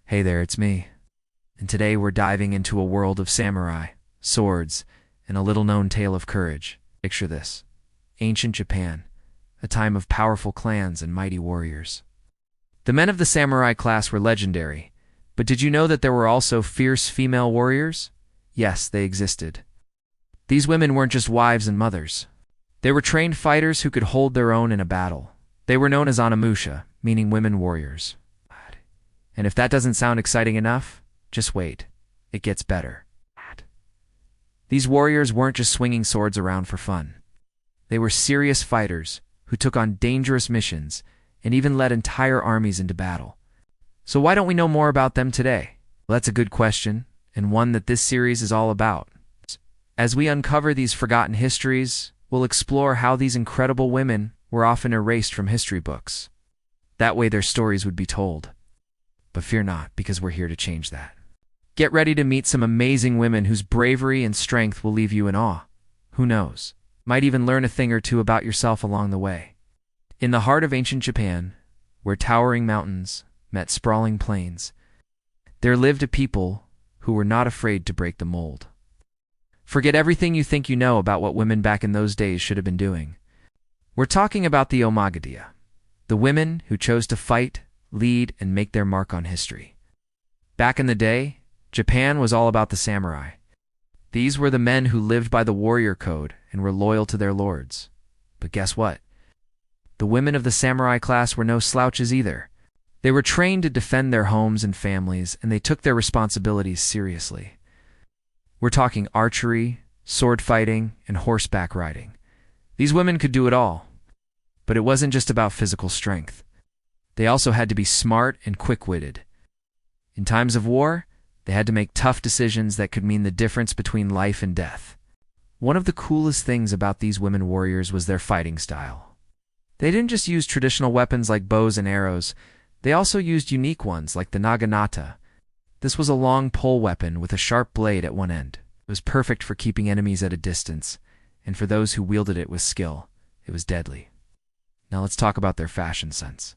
Hey there, it's me. And today we're diving into a world of samurai, swords, and a little-known tale of courage. Picture this. Ancient Japan, a time of powerful clans and mighty warriors. The men of the samurai class were legendary, but did you know that there were also fierce female warriors? Yes, they existed. These women weren't just wives and mothers. They were trained fighters who could hold their own in a battle. They were known as Onna-Bugeisha, meaning women warriors. And if that doesn't sound exciting enough, just wait. It gets better. These warriors weren't just swinging swords around for fun. They were serious fighters who took on dangerous missions and even led entire armies into battle. So why don't we know more about them today? Well, that's a good question, and one that this series is all about. As we uncover these forgotten histories, we'll explore how these incredible women were often erased from history books. That way their stories would be told. But fear not, because we're here to change that. Get ready to meet some amazing women whose bravery and strength will leave you in awe. Who knows? Might even learn a thing or two about yourself along the way. In the heart of ancient Japan, where towering mountains met sprawling plains, there lived a people who were not afraid to break the mold. Forget everything you think you know about what women back in those days should have been doing. We're talking about the Onna-Bugeisha, the women who chose to fight, lead, and make their mark on history. Back in the day, Japan was all about the samurai. These were the men who lived by the warrior code and were loyal to their lords. But guess what? The women of the samurai class were no slouches either. They were trained to defend their homes and families, and they took their responsibilities seriously. We're talking archery, sword fighting, and horseback riding. These women could do it all. But it wasn't just about physical strength. They also had to be smart and quick-witted. In times of war, they had to make tough decisions that could mean the difference between life and death. One of the coolest things about these women warriors was their fighting style. They didn't just use traditional weapons like bows and arrows, they also used unique ones like the naginata. This was a long pole weapon with a sharp blade at one end. It was perfect for keeping enemies at a distance, and for those who wielded it with skill, it was deadly. Now let's talk about their fashion sense.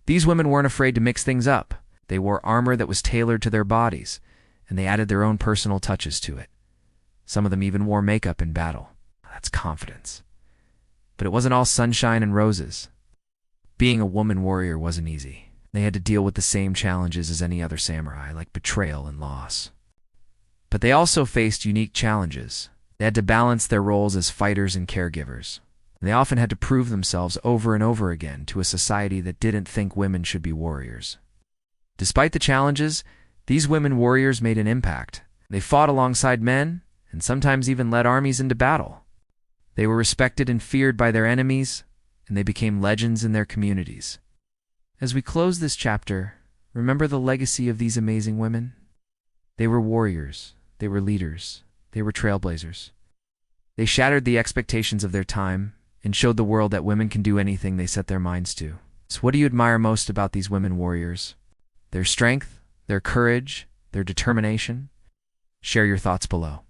These women weren't afraid to mix things up. They wore armor that was tailored to their bodies, and they added their own personal touches to it. Some of them even wore makeup in battle. That's confidence. But it wasn't all sunshine and roses. Being a woman warrior wasn't easy. They had to deal with the same challenges as any other samurai, like betrayal and loss. But they also faced unique challenges. They had to balance their roles as fighters and caregivers. They often had to prove themselves over and over again to a society that didn't think women should be warriors. Despite the challenges, these women warriors made an impact. They fought alongside men, and sometimes even led armies into battle. They were respected and feared by their enemies, and they became legends in their communities. As we close this chapter, remember the legacy of these amazing women? They were warriors, they were leaders, they were trailblazers. They shattered the expectations of their time, and showed the world that women can do anything they set their minds to. So what do you admire most about these women warriors? Their strength, their courage, their determination? Share your thoughts below.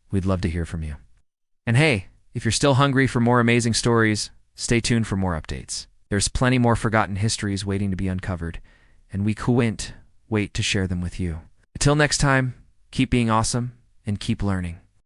We'd love to hear from you. And hey, if you're still hungry for more amazing stories, stay tuned for more updates. There's plenty more forgotten histories waiting to be uncovered, and we couldn't wait to share them with you. Until next time, keep being awesome and keep learning.